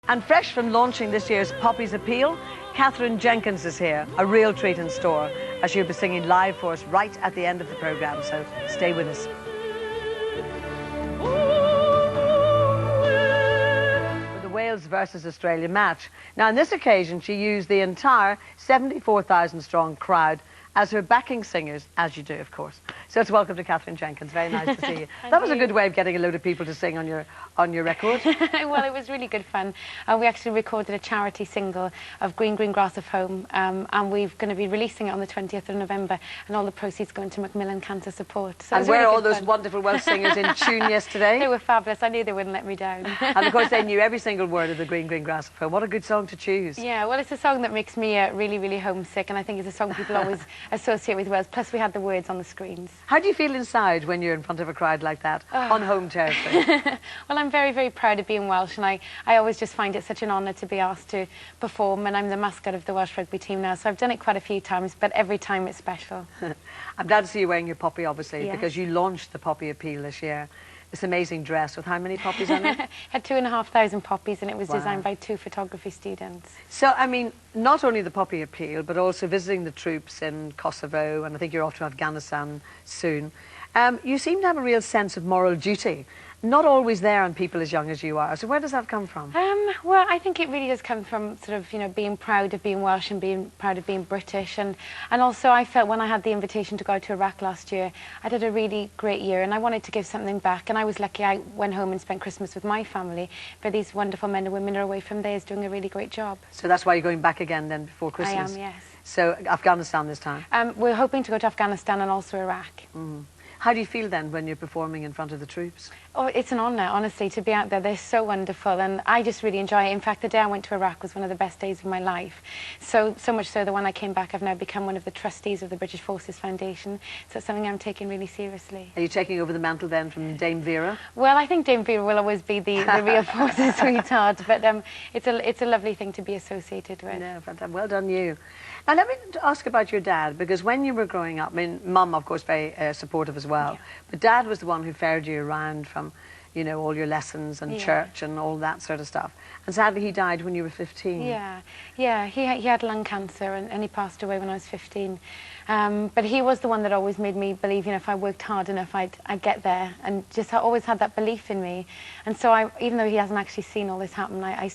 And fresh from launching this year's Poppy's Appeal, Katherine Jenkins is here, a real treat in store, as she'll be singing live for us right at the end of the programme, so stay with us. For the Wales versus Australia match. Now, on this occasion, she used the entire 74,000-strong crowd as her backing singers, as you do, of course. So let's welcome to Katherine Jenkins. Very nice to see you. That was a good way of getting a load of people to sing on your record. Well, it was really good fun. We actually recorded a charity single of Green Green Grass of Home, and we're going to be releasing it on the 20th of November, and all the proceeds going to Macmillan Cancer Support. So and were really all those wonderful Welsh singers in tune yesterday? They were fabulous. I knew they wouldn't let me down. And of course they knew every single word of the Green Green Grass of Home. What a good song to choose. Yeah, well, it's a song that makes me really, really homesick, and I think it's a song people always associate with Wales. Plus we had the words on the screens. How do you feel inside when you're in front of a crowd like that, on home territory? Well, I'm very, very proud of being Welsh, and I always just find it such an honour to be asked to perform, and I'm the mascot of the Welsh rugby team now, so I've done it quite a few times, but every time it's special. I'm glad to see you wearing your poppy, obviously, Yes. because you launched the Poppy Appeal this year. This amazing dress with how many poppies on it? Had 2,500 poppies, and it was Wow. designed by 2 photography students. So, I mean, not only the Poppy Appeal, but also visiting the troops in Kosovo, and I think you're off to Afghanistan soon. You seem to have a real sense of moral duty. Not always there on people as young as you are. So where does that come from? Well, I think it really does come from sort of, you know, being proud of being Welsh and being proud of being British. And also I felt when I had the invitation to go to Iraq last year, I did a really great year and I wanted to give something back. And I was lucky I went home and spent Christmas with my family. But these wonderful men and women are away from theirs doing a really great job. So that's why you're going back again then before Christmas? I am, yes. So Afghanistan this time? We're hoping to go to Afghanistan and also Iraq. Mm. How do you feel then when you're performing in front of the troops? Oh, it's an honour, honestly, to be out there. They're so wonderful, and I just really enjoy it. In fact, the day I went to Iraq was one of the best days of my life. So much so that when I came back, I've now become one of the trustees of the British Forces Foundation. So it's something I'm taking really seriously. Are you taking over the mantle then from Dame Vera? Well, I think Dame Vera will always be the real Forces sweetheart, but it's a lovely thing to be associated with. No, well done you. Now let me ask about your dad, because when you were growing up, I mean, Mum, of course, very supportive as well, yeah. But Dad was the one who ferried you around from, you know, all your lessons and church and all that sort of stuff. And sadly, he died when you were 15. Yeah, he had lung cancer and he passed away when I was 15. But he was the one that always made me believe, you know, if I worked hard enough, I'd get there, and just always had that belief in me. And so even though he hasn't actually seen all this happen, I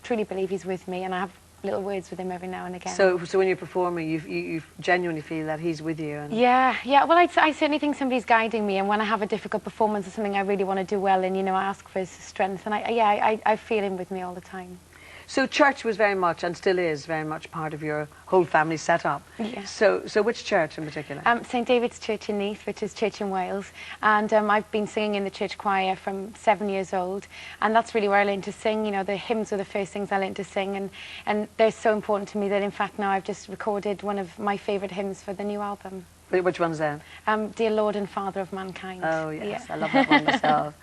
truly believe he's with me, and I have little words with him every now and again. So when you're performing, you genuinely feel that he's with you? And yeah. Well, I certainly think somebody's guiding me, and when I have a difficult performance or something I really want to do well in, you know, I ask for his strength, and I feel him with me all the time. So church was very much, and still is, very much part of your whole family setup. Yeah. So which church in particular? St David's Church in Neath, which is church in Wales, and I've been singing in the church choir from 7 years old, and that's really where I learned to sing. You know, the hymns were the first things I learned to sing, and they're so important to me that in fact now I've just recorded one of my favourite hymns for the new album. Which one's that? Dear Lord and Father of Mankind. Oh yes, yeah. I love that one myself.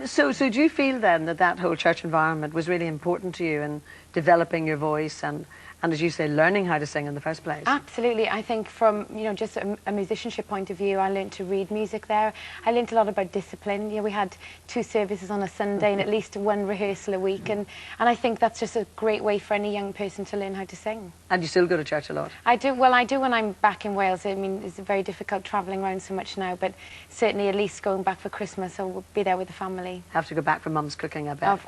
So do you feel then that whole church environment was really important to you in developing your voice and as you say, learning how to sing in the first place? Absolutely. I think from, you know, just a musicianship point of view, I learned to read music there. I learned a lot about discipline. You know, we had 2 services on a Sunday and at least 1 rehearsal a week, and I think that's just a great way for any young person to learn how to sing. And you still go to church a lot? I do. Well, I do when I'm back in Wales. I mean, it's very difficult travelling around so much now, but certainly at least going back for Christmas, I will be there with the family. Have to go back for Mum's cooking, I bet.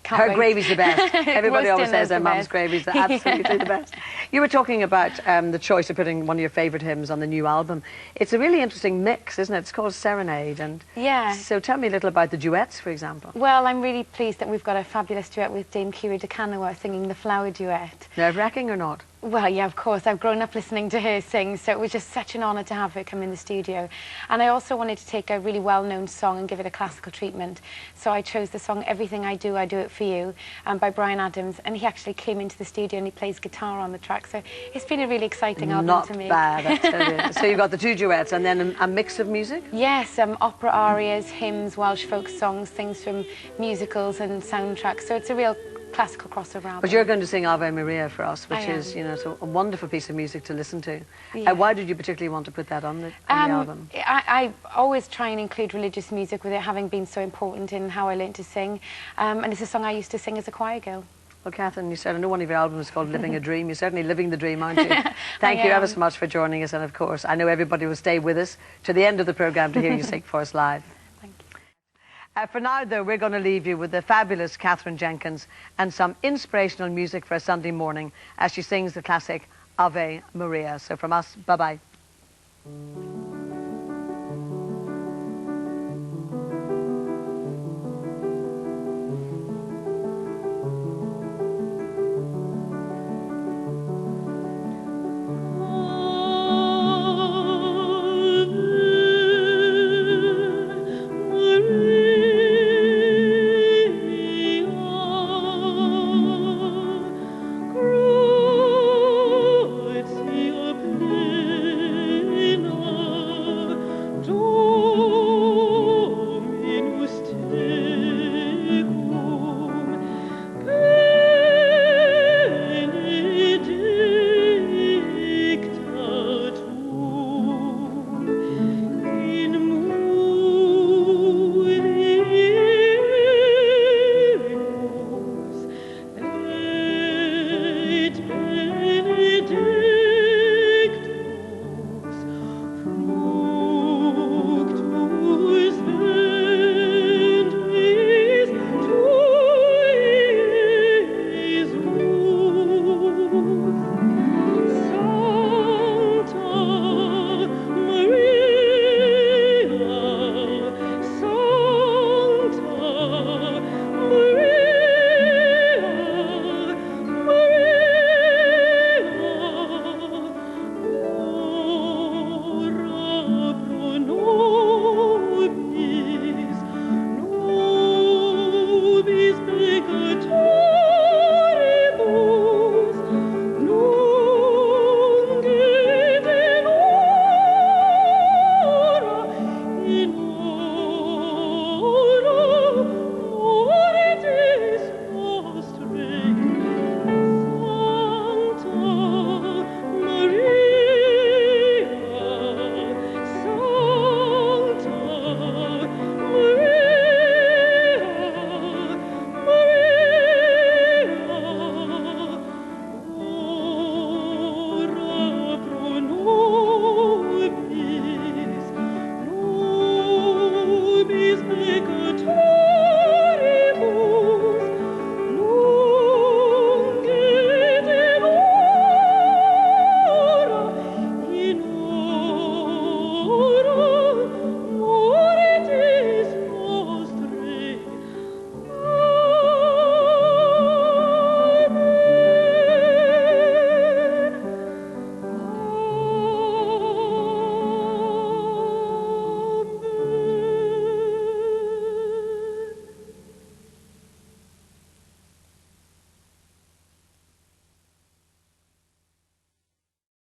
Her gravy's the best. Everybody always says their mum's gravy's absolutely the best. You were talking about the choice of putting one of your favourite hymns on the new album. It's a really interesting mix, isn't it? It's called Serenade. And yeah. So tell me a little about the duets, for example. Well, I'm really pleased that we've got a fabulous duet with Dame Kiri de Canawa singing the Flower Duet. Nerve-wracking or not? Well, yeah, of course. I've grown up listening to her sing, so it was just such an honour to have her come in the studio. And I also wanted to take a really well-known song and give it a classical treatment. So I chose the song Everything I Do It For You by Bryan Adams. And he actually came into the studio and he plays guitar on the track. So it's been a really exciting album to me. Not bad, I tell you. So you've got the 2 duets and then a mix of music? Yes, opera arias, hymns, Welsh folk songs, things from musicals and soundtracks. So it's a real classical crossover album. But you're going to sing Ave Maria for us, which I is, am. you know, so a wonderful piece of music to listen to. Yeah. Why did you particularly want to put that on the album? I always try and include religious music with it having been so important in how I learned to sing. And it's a song I used to sing as a choir girl. Well, Katherine, you said, I know one of your albums is called Living a Dream. You're certainly living the dream, aren't you? Thank you ever so much for joining us. And, of course, I know everybody will stay with us to the end of the programme to hear you sing for us live. Thank you. For now, though, we're going to leave you with the fabulous Katherine Jenkins and some inspirational music for a Sunday morning as she sings the classic Ave Maria. So from us, bye-bye.